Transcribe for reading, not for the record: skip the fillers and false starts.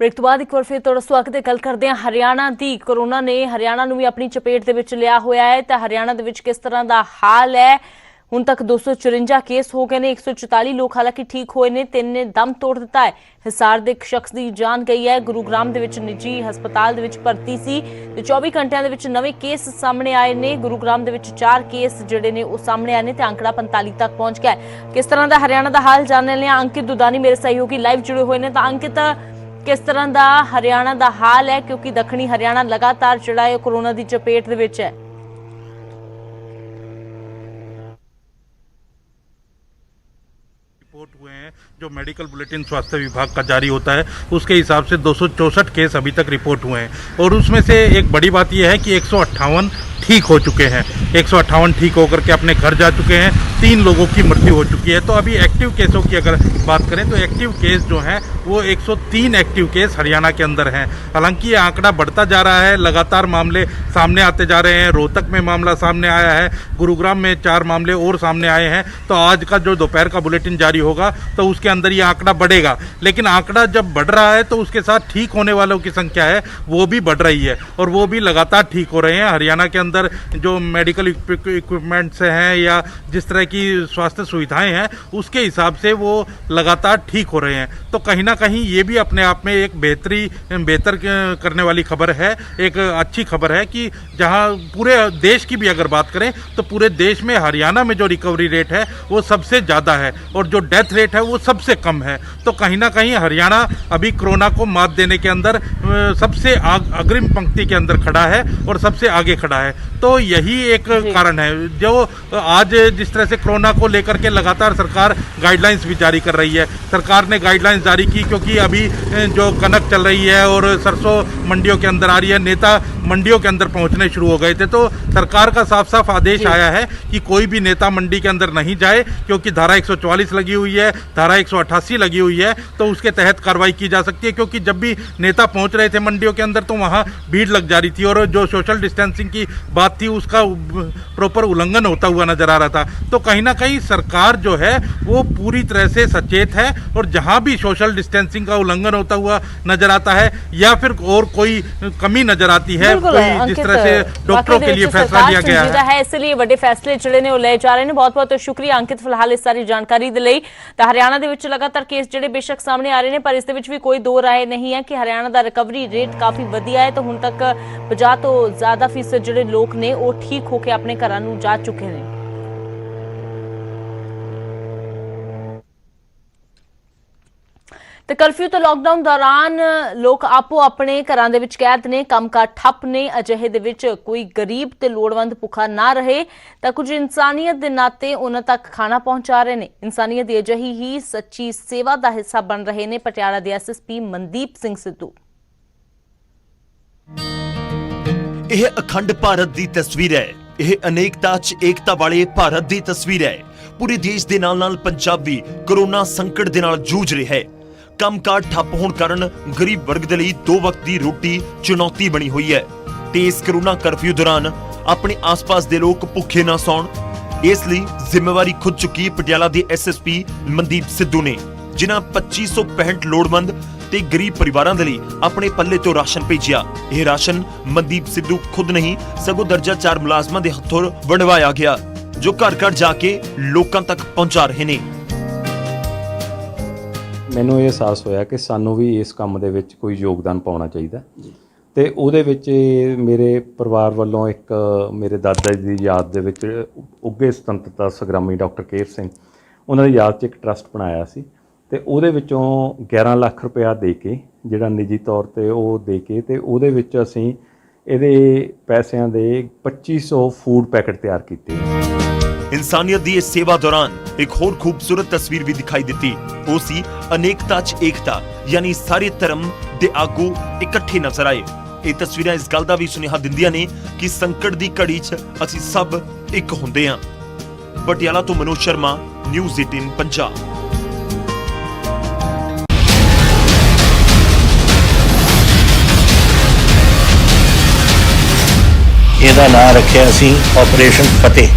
Break तो बाद एक बार फिर तुहाडा स्वागत है। गल करते हैं हरियाणा की। कोरोना ने हरियाणा नूं भी अपनी चपेट दे विच लिया होया है तो हरियाणा दे विच किस तरह का हाल है। हुण तक 254 केस हो गए ने, 144 लोग हालांकि ठीक होए ने, 3 ने दम तोड़ दिता है। हिसार दे एक शख्स की जान गई है। गुरुग्राम दे विच निजी हस्पताल दे विच भर्ती सी ते 24 घंटिਆਂ ਦੇ ਵਿੱਚ नवे केस सामने आए ने। गुरुग्राम दे विच 4 केस जिहड़े ने ਉਹ सामने आए ने ते आंकड़ा 45 तक पहुंच गया है। किस तरह का हरियाणा का हाल जानने लिए अंकित दुदानी मेरे सहयोगी लाइव जुड़े हुए हैं। तो अंकित, किस तरह का हरियाणा का हाल है, क्योंकि दक्षिणी हरियाणा लगातार जिहड़ा है कोरोना की चपेट दे विच है। रिपोर्ट हुए हैं जो मेडिकल बुलेटिन स्वास्थ्य विभाग का जारी होता है उसके हिसाब से 264 केस अभी तक रिपोर्ट हुए हैं और उसमें से एक बड़ी बात यह है कि 158 ठीक हो चुके हैं। 158 ठीक होकर के अपने घर जा चुके हैं। 3 लोगों की मृत्यु हो चुकी है। तो अभी एक्टिव केसों की अगर बात करें तो एक्टिव केस जो हैं वो 103 एक्टिव केस हरियाणा के अंदर हैं। हालांकि ये आंकड़ा बढ़ता जा रहा है, लगातार मामले सामने आते जा रहे हैं। रोहतक में मामला सामने आया है, गुरुग्राम में 4 मामले और सामने आए हैं। तो आज का जो दोपहर का बुलेटिन जारी होगा तो उसके अंदर ये आंकड़ा बढ़ेगा। लेकिन आंकड़ा जब बढ़ रहा है तो उसके साथ ठीक होने वालों की संख्या है वो भी बढ़ रही है और वो भी लगातार ठीक हो रहे हैं। हरियाणा के अंदर जो मेडिकल इक्विपमेंट्स हैं या जिस तरह की स्वास्थ्य सुविधाएं हैं उसके हिसाब से वो लगातार ठीक हो रहे हैं। तो कहीं ना कहीं ये भी अपने आप में एक बेहतर करने वाली खबर है, एक अच्छी खबर है कि जहां पूरे देश की भी अगर बात करें तो पूरे देश में हरियाणा में जो रिकवरी रेट है वो सबसे ज़्यादा है और जो डेथ रेट है वो सबसे कम है। तो कहीं ना कहीं हरियाणा अभी कोरोना को मात देने के अंदर सबसे अग्रिम पंक्ति के अंदर खड़ा है और सबसे आगे खड़ा है। तो यही एक कारण है जो आज जिस तरह से कोरोना को लेकर के लगातार सरकार गाइडलाइंस भी जारी कर रही है। सरकार ने गाइडलाइंस जारी की क्योंकि अभी जो कनक चल रही है और सरसों मंडियों के अंदर आ रही है, नेता मंडियों के अंदर पहुंचने शुरू हो गए थे। तो सरकार का साफ साफ आदेश आया है कि कोई भी नेता मंडी के अंदर नहीं जाए क्योंकि धारा 144 लगी हुई है, धारा 188 लगी हुई है। तो उसके तहत कार्रवाई की जा सकती है क्योंकि जब भी नेता पहुंच रहे थे मंडियों के अंदर तो वहाँ भीड़ लग जा रही थी और जो सोशल डिस्टेंसिंग की बात थी उसका प्रॉपर उल्लंघन होता हुआ नजर आ रहा था। तो कहीं ना कहीं सरकार जो है वो पूरी तरह से सचेत है और जहां भी सोशल डिस्टेंसिंग का उल्लंघन होता हुआ नजर आता है या फिर और कोई कमी नजर आती है, कोई जिस तरह से डॉक्टरों के लिए फैसला लिया गया है, इसलिए बड़े फैसले जिहड़े ने ले जा रहे हैं। बहुत बहुत शुक्रिया अंकित फिलहाल इस सारी जानकारी दे लई। तो हरियाणा दे विच लगातार केस जिहड़े बेशक सामने आ रहे हैं पर इस दे विच भी कोई दो राय नहीं है कि हरियाणा दा रिकवरी रेट काफी वधिया है। तो हुण तक 50 तो ज्यादा फीसद जिहड़े लोग ने वो ठीक होकर अपने घरां नूं जा चुके हैं। तो कर्फ्यू तो लॉकडाउन दौरान लोग आपो अपने घरां दे विच कैद ने, कामकाज ठप ने। अजिहे दे विच कोई गरीब ते लोड़वंद भुखा ना रहे तो कुछ इंसानियत दे नाते उन्हां तक खाना पहुंचा रहे ने। इंसानियत दी अजिही ही सच्ची सेवा का हिस्सा बन रहे ने पटियाला दे SSP मनदीप सिंह सिद्धू। यह अखंड भारत की तस्वीर है। यह अनेकता च एकता वाले भारत की तस्वीर है। पूरे देश के नाल पंजाब भी कोरोना संकट दे नाल जूझ रहा है। कामकाज ठप होने कारण गरीब वर्ग के लिए 2 वक्त की रोटी चुनौती बनी हुई है। ते इस कोरोना कर्फ्यू दौरान अपने आसपास के लोग भुखे ना सौण, इसलिए जिम्मेवारी खुद चुकी पटियाला के SSP मनदीप सिद्धू ने, जिन्हां 2565 लोड़वंद ते गरीब परिवारों के लिए अपने पल्ले तो राशन भेजिया। यह राशन मनदीप सिद्धू खुद नहीं सगों दर्जा 4 मुलाजमां दे हत्थों वंडवाया गया जो घर घर जाके लोकां तक पहुंचा रहे ने। ਮੈਨੂੰ ਇਹ ਅਹਿਸਾਸ ਹੋਇਆ ਕਿ ਸਾਨੂੰ ਵੀ ਇਸ ਕੰਮ ਦੇ ਵਿੱਚ ਕੋਈ ਯੋਗਦਾਨ ਪਾਉਣਾ ਚਾਹੀਦਾ ਤੇ ਉਹਦੇ ਵਿੱਚ ਮੇਰੇ ਪਰਿਵਾਰ ਵੱਲੋਂ ਇੱਕ ਮੇਰੇ ਦਾਦਾ ਜੀ ਦੀ ਯਾਦ ਦੇ ਵਿੱਚ ਉੱਗੇ ਸੁਤੰਤਰਤਾ ਸੰਗਰਾਮੀ ਡਾਕਟਰ ਕੇਰ ਸਿੰਘ ਉਹਨਾਂ ਦੀ ਯਾਦ 'ਚ ਇੱਕ ਟਰਸਟ ਬਣਾਇਆ ਸੀ ਤੇ ਉਹਦੇ ਵਿੱਚੋਂ 11 ਲੱਖ ਰੁਪਇਆ ਦੇ ਕੇ ਜਿਹੜਾ ਨਿੱਜੀ ਤੌਰ ਤੇ ਉਹ ਦੇ ਕੇ ਤੇ ਉਹਦੇ ਵਿੱਚ ਅਸੀਂ ਇਹਦੇ ਪੈਸਿਆਂ ਦੇ 2500 फूड पैकेट तैयार किए। इंसानियत की इस सेवा दौरान एक होर खूबसूरत तस्वीर भी दिखाई दी। वो सी अनेकता च एकता, यानी सारे धर्म दे आगू इकट्ठे नजर आए। ये तस्वीरें इस गल दा भी सुनेहा दिंदियां ने कि संकट दी घड़ी च असीं सब एक हुंदे हां। पटियाला तो मनोज शर्मा, न्यूज़ 18 पंजाब। ਇਹਦਾ ਨਾਂ ਰੱਖਿਆ ਅਸੀਂ ਆਪਰੇਸ਼ਨ ਫਤਿਹ।